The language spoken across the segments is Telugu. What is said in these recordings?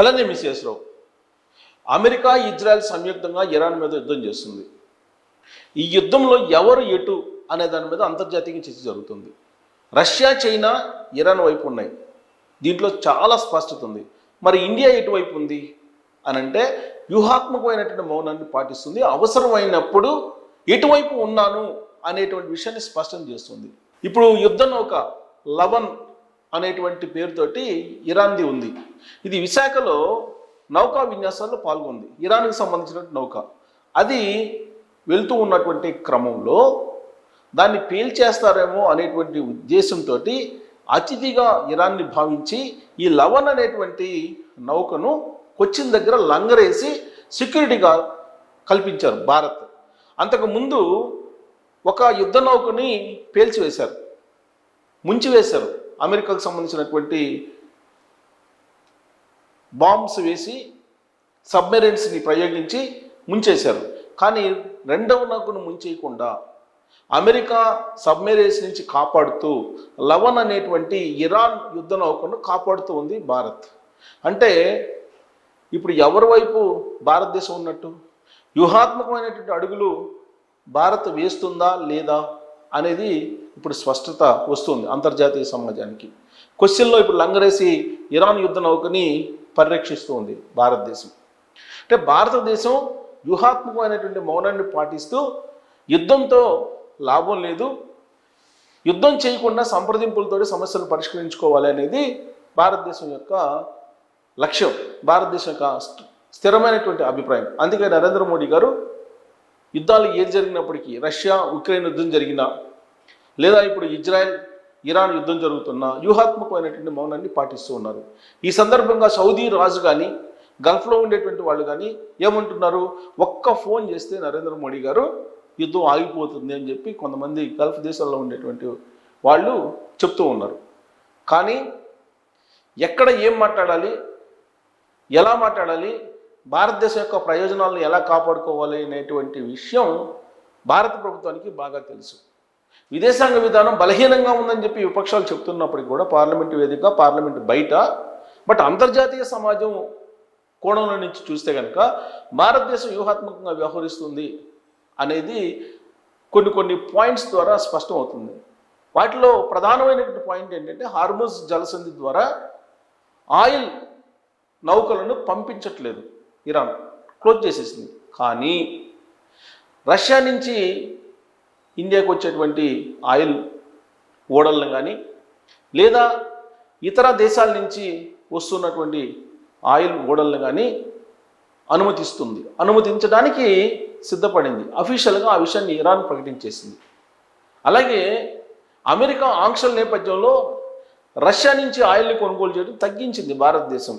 అలానే మిస్ఎస్ రావు, అమెరికా ఇజ్రాయెల్ సంయుక్తంగా ఇరాన్ మీద యుద్ధం చేస్తుంది. ఈ యుద్ధంలో ఎవరు ఎటు అనే దాని మీద అంతర్జాతీయ చర్చ జరుగుతుంది. రష్యా, చైనా ఇరాన్ వైపు ఉన్నాయి. దీంట్లో చాలా స్పష్టత ఉంది. మరి ఇండియా ఎటువైపు ఉంది అని అంటే వ్యూహాత్మకమైనటువంటి మౌనాన్ని పాటిస్తుంది. అవసరమైనప్పుడు ఎటువైపు ఉన్నాను అనేటువంటి విషయాన్ని స్పష్టం చేస్తుంది. ఇప్పుడు యుద్ధ నౌక లవన్ అనేటువంటి పేరుతోటి ఇరాన్ది ఉంది. ఇది విశాఖలో నౌకా విన్యాసాల్లో పాల్గొంది. ఇరాన్కి సంబంధించినటువంటి నౌక. అది వెళ్తూ ఉన్నటువంటి క్రమంలో దాన్ని పేల్చేస్తారేమో అనేటువంటి ఉద్దేశంతో అతిథిగా ఇరాన్ని భావించి ఈ లవన్ అనేటువంటి నౌకను కొచ్చిన్ దగ్గర లంగరేసి సెక్యూరిటీగా కల్పించారు భారత్. అంతకుముందు ఒక యుద్ధ నౌకని పేల్చివేశారు, ముంచివేశారు. అమెరికాకు సంబంధించినటువంటి బాంబ్స్ వేసి సబ్మెరైన్స్ని ప్రయోగించి ముంచేశారు. కానీ రెండవ నౌకను ముంచేయకుండా అమెరికా సబ్మెరైన్స్ నుంచి కాపాడుతూ లవన్ అనేటువంటి ఇరాన్ యుద్ధ నౌకను కాపాడుతూ ఉంది భారత్. అంటే ఇప్పుడు ఎవరి వైపు భారతదేశం ఉన్నట్టు? వ్యూహాత్మకమైనటువంటి అడుగులు భారత్ వేస్తుందా లేదా అనేది ఇప్పుడు స్పష్టత వస్తుంది అంతర్జాతీయ సమాజానికి. క్వశ్చన్లో ఇప్పుడు లంగరేసి ఇరాన్ యుద్ధ నౌకని పరిరక్షిస్తూ ఉంది భారతదేశం. అంటే భారతదేశం వ్యూహాత్మకమైనటువంటి మౌనాన్ని పాటిస్తూ యుద్ధంతో లాభం లేదు, యుద్ధం చేయకుండా సంప్రదింపులతో సమస్యలు పరిష్కరించుకోవాలి అనేది భారతదేశం యొక్క లక్ష్యం, భారతదేశం యొక్క స్థిరమైనటువంటి అభిప్రాయం. అందుకే నరేంద్ర మోడీ గారు యుద్ధాలు ఏది జరిగినప్పటికీ, రష్యా ఉక్రెయిన్ యుద్ధం జరిగినా లేదా ఇప్పుడు ఇజ్రాయెల్ ఇరాన్ యుద్ధం జరుగుతున్నా వ్యూహాత్మకమైనటువంటి మౌనాన్ని పాటిస్తూ ఉన్నారు. ఈ సందర్భంగా సౌదీ రాజు కానీ గల్ఫ్లో ఉండేటువంటి వాళ్ళు కానీ ఏమంటున్నారు? ఒక్క ఫోన్ చేస్తే నరేంద్ర మోడీ గారు యుద్ధం ఆగిపోతుంది అని చెప్పి కొంతమంది గల్ఫ్ దేశాల్లో ఉండేటువంటి వాళ్ళు చెప్తూ ఉన్నారు. కానీ ఎక్కడ ఏం మాట్లాడాలి, ఎలా మాట్లాడాలి, భారతదేశం యొక్క ప్రయోజనాలను ఎలా కాపాడుకోవాలి అనేటువంటి విషయం భారత ప్రభుత్వానికి బాగా తెలుసు. విదేశాంగ విధానం బలహీనంగా ఉందని చెప్పి విపక్షాలు చెప్తున్నప్పటికీ కూడా పార్లమెంటు వేదిక, పార్లమెంటు బయట, బట్ అంతర్జాతీయ సమాజం కోణంలో నుంచి చూస్తే కనుక భారతదేశం వ్యూహాత్మకంగా వ్యవహరిస్తుంది అనేది కొన్ని పాయింట్స్ ద్వారా స్పష్టం అవుతుంది. వాటిలో ప్రధానమైనటువంటి పాయింట్ ఏంటంటే హార్ముజ్ జలసంధి ద్వారా ఆయిల్ నౌకలను పంపించట్లేదు ఇరాన్, క్లోజ్ చేసేసింది. కానీ రష్యా నుంచి ఇండియాకు వచ్చేటువంటి ఆయిల్ ఓడలను కానీ లేదా ఇతర దేశాల నుంచి వస్తున్నటువంటి ఆయిల్ ఓడలను కానీ అనుమతించడానికి సిద్ధపడింది. అఫీషియల్గా ఆ విషయాన్ని ఇరాన్ ప్రకటించేసింది. అలాగే అమెరికా ఆంక్షల నేపథ్యంలో రష్యా నుంచి ఆయిల్ని కొనుగోలు చేయడం తగ్గించింది భారతదేశం.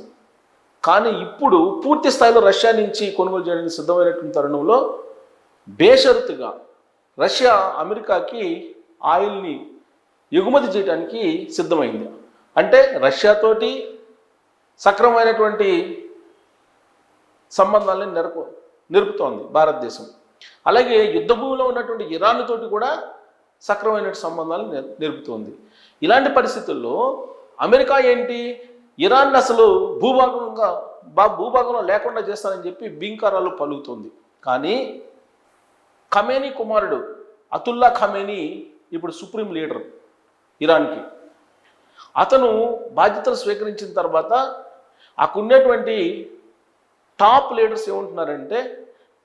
కానీ ఇప్పుడు పూర్తి స్థాయిలో రష్యా నుంచి కొనుగోలు చేయడానికి సిద్ధమైనటువంటి తరుణంలో బేషరతుగా రష్యా అమెరికాకి ఆయిల్ని ఎగుమతి చేయడానికి సిద్ధమైంది. అంటే రష్యాతోటి సక్రమమైనటువంటి సంబంధాలను నిలుపుతోంది భారతదేశం. అలాగే యుద్ధ భూమిలో ఉన్నటువంటి ఇరాన్ తోటి కూడా సక్రమైన సంబంధాలను నిలుపుతోంది. ఇలాంటి పరిస్థితుల్లో అమెరికా ఏంటి, ఇరాన్ అసలు భూభాగంలో లేకుండా చేస్తానని చెప్పి బీంకారాలు పలుకుతుంది. కానీ ఖమేనీ కుమారుడు అతుల్లా ఖమేనీ ఇప్పుడు సుప్రీం లీడర్ ఇరాన్కి. అతను బాధ్యతలు స్వీకరించిన తర్వాత అక్కడున్నటువంటి టాప్ లీడర్స్ ఏమంటున్నారంటే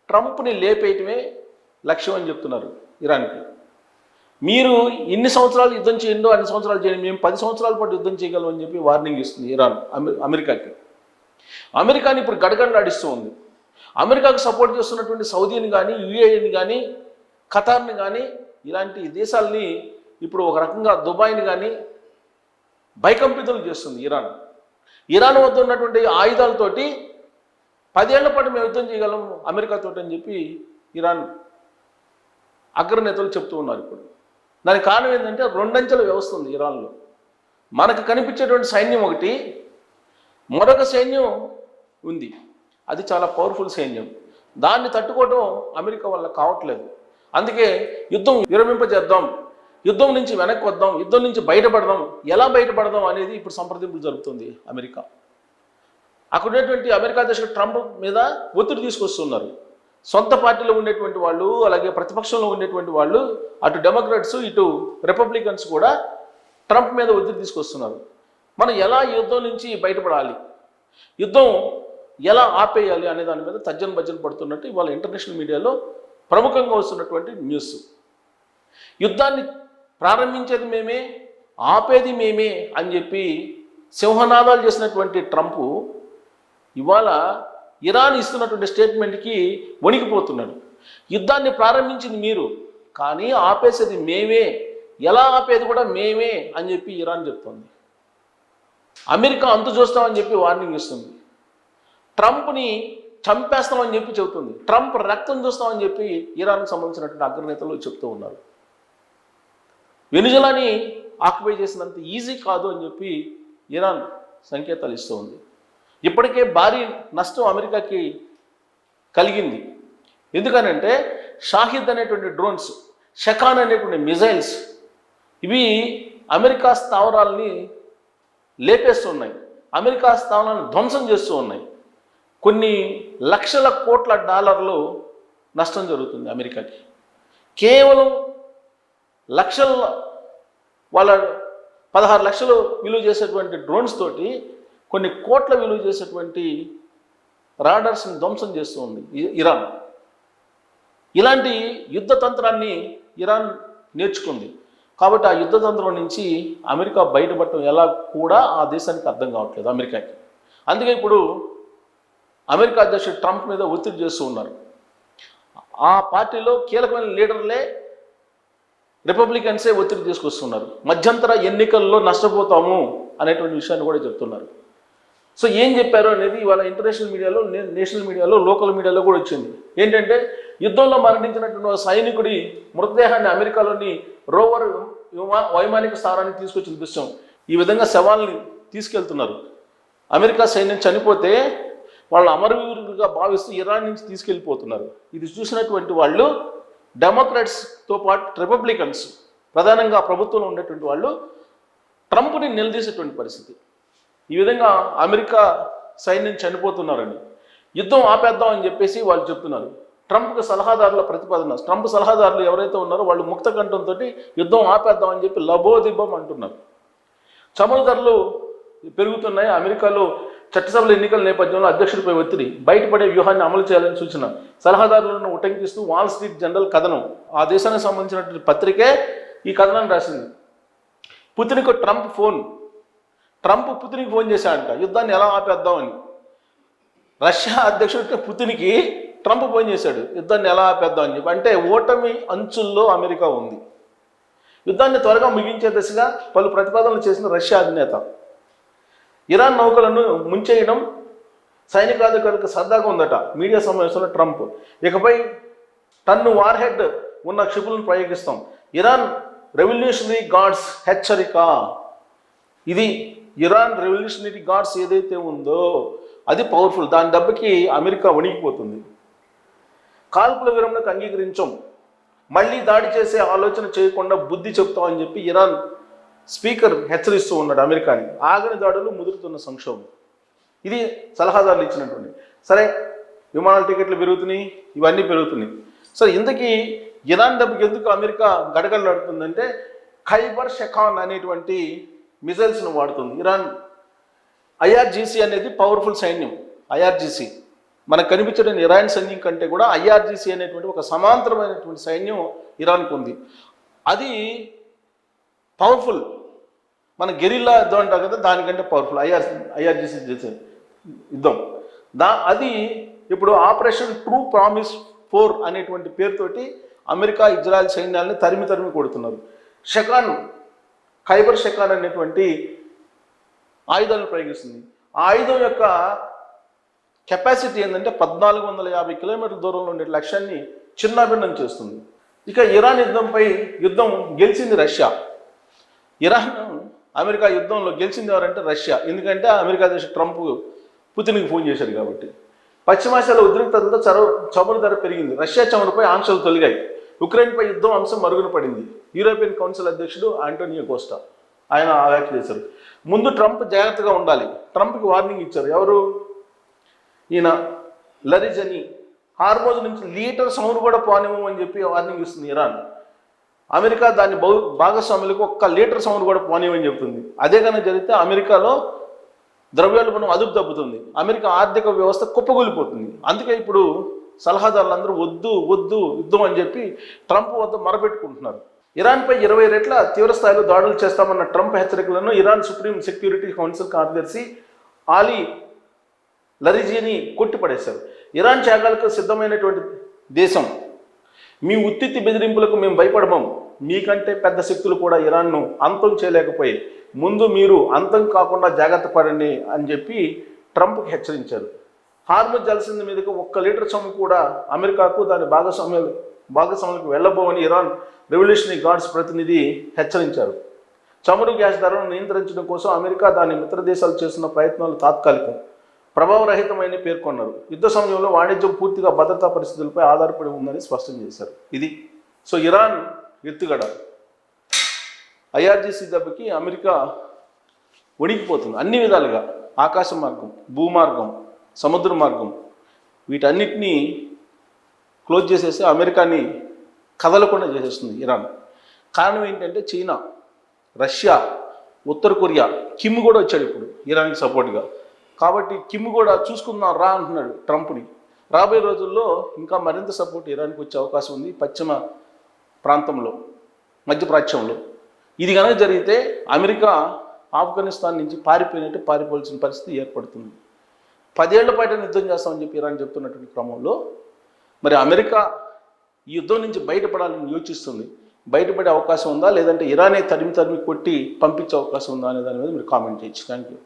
ట్రంప్ని లేపేయటమే లక్ష్యం అని చెప్తున్నారు ఇరాన్కి. మీరు ఇన్ని సంవత్సరాలు యుద్ధం చేయండి, అన్ని సంవత్సరాలు చేయండి, మేము 10 సంవత్సరాల పాటు యుద్ధం చేయగలం అని చెప్పి వార్నింగ్ ఇస్తుంది ఇరాన్ అమెరికాకి. అమెరికాని ఇప్పుడు గడగడలాడిస్తూ ఉంది. అమెరికాకు సపోర్ట్ చేస్తున్నటువంటి సౌదీని కానీ, యుఏఈని కానీ, ఖతార్ని కానీ, ఇలాంటి దేశాలని ఇప్పుడు ఒక రకంగా దుబాయ్ని కానీ భయకంపితులు చేస్తుంది ఇరాన్. ఇరాన్ వద్ద ఉన్నటువంటి ఆయుధాలతోటి 10 ఏళ్ల పాటు మేము యుద్ధం చేయగలం అమెరికాతో అని చెప్పి ఇరాన్ అగ్రనేతలు చెప్తూ ఉన్నారు. ఇప్పుడు దానికి కారణం ఏంటంటే 2 అంచెల వ్యవస్థ ఉంది ఇరాన్లో. మనకు కనిపించేటువంటి సైన్యం ఒకటి, మరొక సైన్యం ఉంది, అది చాలా పవర్ఫుల్ సైన్యం. దాన్ని తట్టుకోవడం అమెరికా వల్ల కావట్లేదు. అందుకే యుద్ధం విరమింపజేద్దాం, యుద్ధం నుంచి వెనక్కి వద్దాం, యుద్ధం నుంచి బయటపడదాం, ఎలా బయటపడదాం అనేది ఇప్పుడు సంప్రదింపులు జరుపుతుంది అమెరికా. అక్కడ ఉన్నటువంటి అమెరికా అధ్యక్షుడు ట్రంప్ మీద ఒత్తిడి తీసుకొస్తున్నారు. సొంత పార్టీలో ఉండేటువంటి వాళ్ళు, అలాగే ప్రతిపక్షంలో ఉండేటువంటి వాళ్ళు, అటు డెమోక్రాట్స్ ఇటు రిపబ్లికన్స్ కూడా ట్రంప్ మీద ఒత్తిడి తీసుకొస్తున్నారు. మనం ఎలా యుద్ధం నుంచి బయటపడాలి, యుద్ధం ఎలా ఆపేయాలి అనే దాని మీద తర్జన భర్జన పడుతున్నట్టు ఇవాళ ఇంటర్నేషనల్ మీడియాలో ప్రముఖంగా వస్తున్నటువంటి న్యూస్. యుద్ధాన్ని ప్రారంభించేది మేమే, ఆపేది మేమే అని చెప్పి సింహనాదాలు చేసినటువంటి ట్రంప్ ఇవాళ ఇరాన్ ఇస్తున్నటువంటి స్టేట్మెంట్కి వణికిపోతున్నాడు. యుద్ధాన్ని ప్రారంభించింది మీరు, కానీ ఆపేసేది మేమే, ఎలా ఆపేది కూడా మేమే అని చెప్పి ఇరాన్ చెప్తుంది. అమెరికా అంతు చూస్తామని చెప్పి వార్నింగ్ ఇస్తుంది. ట్రంప్ని చంపేస్తామని చెప్పి చెబుతుంది. ట్రంప్ రక్తం చూస్తామని చెప్పి ఇరాన్కి సంబంధించినటువంటి అగ్రనేతలు చెప్తూ ఉన్నారు. వెనుజులాని ఆక్యుపై చేసినంత ఈజీ కాదు అని చెప్పి ఇరాన్ సంకేతాలు ఇస్తూ ఉంది. ఇప్పటికే భారీ నష్టం అమెరికాకి కలిగింది. ఎందుకనంటే షాహిద్ అనేటువంటి డ్రోన్స్, షకాన్ అనేటువంటి మిజైల్స్ ఇవి అమెరికా స్థావరాలని లేపేస్తున్నాయి, అమెరికా స్థావరాలను ధ్వంసం చేస్తూ ఉన్నాయి. కొన్ని లక్షల కోట్ల డాలర్లు నష్టం జరుగుతుంది అమెరికాకి. కేవలం లక్షల వాళ్ళ 16 లక్షలు విలువ చేసేటువంటి డ్రోన్స్ తోటి కొన్ని కోట్ల విలువ చేసేటువంటి రాడర్స్ని ధ్వంసం చేస్తూ ఉంది ఇరాన్. ఇలాంటి యుద్ధ తంత్రాన్ని ఇరాన్ నేర్చుకుంది. కాబట్టి ఆ యుద్ధ తంత్రం నుంచి అమెరికా బయటపడటం ఎలా కూడా ఆ దేశానికి అర్థం కావట్లేదు అమెరికాకి. అందుకే ఇప్పుడు అమెరికా అధ్యక్షుడు ట్రంప్ మీద ఒత్తిడి చేస్తూ ఉన్నారు. ఆ పార్టీలో కీలకమైన లీడర్లే రిపబ్లికన్సే ఒత్తిడి తీసుకొస్తున్నారు. మధ్యంతర ఎన్నికల్లో నష్టపోతాము అనేటువంటి విషయాన్ని కూడా చెప్తున్నారు. సో ఏం చెప్పారు అనేది ఇవాళ ఇంటర్నేషనల్ మీడియాలో, నేషనల్ మీడియాలో, లోకల్ మీడియాలో కూడా వచ్చింది. ఏంటంటే యుద్ధంలో మరణించినటువంటి సైనికుడి మృతదేహాన్ని అమెరికాలోని రోవర్ వైమానిక స్థావరానికి తీసుకొచ్చి చూపిస్తాం. ఈ విధంగా శవాల్ని తీసుకెళ్తున్నారు. అమెరికా సైన్యం చనిపోతే వాళ్ళు అమరవీరులుగా భావిస్తూ ఇరాన్ నుంచి తీసుకెళ్ళిపోతున్నారు. ఇది చూసినటువంటి వాళ్ళు డెమోక్రాట్స్తో పాటు రిపబ్లికన్స్, ప్రధానంగా ప్రభుత్వంలో ఉండేటువంటి వాళ్ళు ట్రంప్ని నిలదీసేటువంటి పరిస్థితి. ఈ విధంగా అమెరికా సైన్యం చనిపోతున్నారని, యుద్ధం ఆపేద్దాం అని చెప్పేసి వాళ్ళు చెప్తున్నారు. ట్రంప్కి సలహాదారుల ప్రతిపాదన, ట్రంప్ సలహాదారులు ఎవరైతే ఉన్నారో వాళ్ళు ముక్త కంఠంతో యుద్ధం ఆపేద్దాం అని చెప్పి లబోదిబ్బం అంటున్నారు. చమురు ధరలు పెరుగుతున్నాయి. అమెరికాలో చట్టసభల ఎన్నికల నేపథ్యంలో అధ్యక్షుడిపై ఒత్తిడి, బయటపడే వ్యూహాన్ని అమలు చేయాలని సూచన, సలహాదారులను ఉటంకిస్తూ వాల్ స్ట్రీట్ జనరల్ కథనం. ఆ దేశానికి సంబంధించినటువంటి పత్రికే ఈ కథనాన్ని రాసింది. పుతిన్కు ట్రంప్ ఫోన్, ట్రంప్ పుతిన్కి ఫోన్ చేశాడంట యుద్ధాన్ని ఎలా ఆపేద్దామని. రష్యా అధ్యక్షుడికి పుతిన్కి ట్రంప్ ఫోన్ చేశాడు యుద్ధాన్ని ఎలా ఆపేద్దామని చెప్పి. అంటే ఓటమి అంచుల్లో అమెరికా ఉంది. యుద్ధాన్ని త్వరగా ముగించే దిశగా పలు ప్రతిపాదనలు చేసిన రష్యా అధినేత. ఇరాన్ నౌకలను ముంచేయడం సైనికాధికారులకు సరదాగా ఉందట మీడియా సమావేశంలో ట్రంప్. ఇకపై టన్ను వార్ హెడ్ ఉన్న క్షిపులను ప్రయోగిస్తాం, ఇరాన్ రెవల్యూషనరీ గార్డ్స్ హెచ్చరిక. ఇది ఇరాన్ రెవల్యూషనరీ గార్డ్స్ ఏదైతే ఉందో అది పవర్ఫుల్. దాని దెబ్బకి అమెరికా వణికిపోతుంది. కాల్పుల విరమణకు అంగీకరించాం, మళ్ళీ దాడి చేసే ఆలోచన చేయకుండా బుద్ధి చెప్తామని చెప్పి ఇరాన్ స్పీకర్ హెచ్చరిస్తూ ఉన్నాడు అమెరికాని. ఆగని దాడులు ముదురుతున్న సంక్షోభం. ఇది సలహాదారులు ఇచ్చినటువంటి. సరే, విమానాల టికెట్లు పెరుగుతున్నాయి, ఇవన్నీ పెరుగుతున్నాయి. సరే, ఇంతకీ ఇరాన్ దెబ్బకి ఎందుకు అమెరికా గడగడలాడుతుందంటే ఖైబర్ షెకాన్ అనేటువంటి మిజైల్స్ను వాడుతుంది ఇరాన్. ఐఆర్జీసీ అనేది పవర్ఫుల్ సైన్యం. ఐఆర్జీసీ మనకు కనిపించడం ఇరాన్ సైన్యం కంటే కూడా ఐఆర్జీసీ అనేటువంటి ఒక సమాంతరమైనటువంటి సైన్యం ఇరాన్కు ఉంది. అది పవర్ఫుల్. మన గెరిల్లా యుద్ధం అంటారు కదా, దానికంటే పవర్ఫుల్ ఐఆర్జీసీ చేసే యుద్ధం. అది ఇప్పుడు ఆపరేషన్ ట్రూ ప్రామిస్ 4 అనేటువంటి పేరుతోటి అమెరికా ఇజ్రాయెల్ సైన్యాలని తరిమి కొడుతున్నారు. షెకాన్, ఖైబర్ షెకాన్ అనేటువంటి ఆయుధాలను ప్రయోగిస్తుంది. ఆ ఆయుధం యొక్క కెపాసిటీ ఏంటంటే 1450 కిలోమీటర్ల దూరంలో ఉండే లక్ష్యాన్ని చిన్నాభిన్నం చేస్తుంది. ఇక ఇరాన్ యుద్ధం గెలిచింది రష్యా. ఇరాన్ అమెరికా యుద్ధంలో గెలిచింది ఎవరంటే రష్యా. ఎందుకంటే అమెరికా అధ్యక్షుడు ట్రంప్ పుతిన్కి ఫోన్ చేశాడు కాబట్టి. పశ్చిమాసియాలో ఉద్రిక్తతతో చమురు ధర పెరిగింది. రష్యా చమురుపై ఆంక్షలు తొలగాయి. ఉక్రెయిన్పై యుద్ధం అంశం మరుగున పడింది. యూరోపియన్ కౌన్సిల్ అధ్యక్షుడు ఆంటోనియో కోస్టా ఆయన వ్యాఖ్య చేశారు. ముందు ట్రంప్ జాగ్రత్తగా ఉండాలి, ట్రంప్కి వార్నింగ్ ఇచ్చారు. ఎవరు? ఈయన లరిజని హార్మోజ్ నుంచి లీటర్ సౌండ్ కూడా పోనివ్వమని చెప్పి వార్నింగ్ ఇస్తుంది ఇరాన్. అమెరికా దాని భాగస్వాములకు 1 లీటర్ సౌండ్ కూడా పోనివ్వని చెబుతుంది. అదే కనుక జరిగితే అమెరికాలో ద్రవ్యోల్బణం అదుపు తప్పుతుంది, అమెరికా ఆర్థిక వ్యవస్థ కుప్పగూలిపోతుంది. అందుకే ఇప్పుడు సలహాదారులందరూ వద్దు వద్దు యుద్ధం అని చెప్పి ట్రంప్ వద్ద మొరపెట్టుకుంటున్నారు. ఇరాన్పై 20 రెట్ల తీవ్రస్థాయిలో దాడులు చేస్తామన్న ట్రంప్ హెచ్చరికలను ఇరాన్ సుప్రీం సెక్యూరిటీ కౌన్సిల్ కార్యదర్శి ఆలీ లరిజీని కొట్టిపడేశారు. ఇరాన్ త్యాగాలకు సిద్ధమైనటువంటి దేశం, మీ ఉత్తిత్తి బెదిరింపులకు మేము భయపడము, మీకంటే పెద్ద శక్తులు కూడా ఇరాన్ను అంతం చేయలేకపోయాయి, ముందు మీరు అంతం కాకుండా జాగ్రత్త పడండి అని చెప్పి ట్రంప్కి హెచ్చరించారు. హార్మజ్ జలసంధి మీదకు 1 లీటర్ సొమ్ము కూడా అమెరికాకు దాని భాగస్వాములకు వెళ్ళబోవని ఇరాన్ రెవల్యూషనరీ గార్డ్స్ ప్రతినిధి హెచ్చరించారు. చమురు గ్యాస్ ధరను నియంత్రించడం కోసం అమెరికా దాని మిత్ర దేశాలు చేస్తున్న ప్రయత్నాలు తాత్కాలికం, ప్రభావరహితమని పేర్కొన్నారు. యుద్ధ సమయంలో వాణిజ్యం పూర్తిగా భద్రతా పరిస్థితులపై ఆధారపడి ఉందని స్పష్టం చేశారు. ఇది సో ఇరాన్ ఎత్తుగడ. IRGC దెబ్బకి అమెరికా వణికిపోతుంది అన్ని విధాలుగా. ఆకాశ మార్గం, భూమార్గం, సముద్ర మార్గం వీటన్నిటినీ క్లోజ్ చేసేసి అమెరికాని కదలకుండా చేసేస్తుంది ఇరాన్. కారణం ఏంటంటే చైనా, రష్యా, ఉత్తర కొరియా, కిమ్ కూడా వచ్చాడు ఇప్పుడు ఇరాన్కి సపోర్ట్గా. కాబట్టి కిమ్ కూడా చూసుకుందాం రా అంటున్నాడు ట్రంప్ని. రాబోయే రోజుల్లో ఇంకా మరింత సపోర్ట్ ఇరాన్కి వచ్చే అవకాశం ఉంది పశ్చిమ ప్రాంతంలో, మధ్యప్రాచ్యంలో. ఇది కనుక జరిగితే అమెరికా ఆఫ్ఘనిస్తాన్ నుంచి పారిపోవాల్సిన పరిస్థితి ఏర్పడుతుంది. 10 ఏళ్ల పాటు యుద్ధం చేస్తామని చెప్పి ఇరాన్ చెప్తున్నటువంటి క్రమంలో మరి అమెరికా ఈ యుద్ధం నుంచి బయటపడాలని యోచిస్తుంది. బయటపడే అవకాశం ఉందా, లేదంటే ఇరానే తరిమి కొట్టి పంపించే అవకాశం ఉందా అనే దాని మీద మీరు కామెంట్ చేయొచ్చు. Thank you.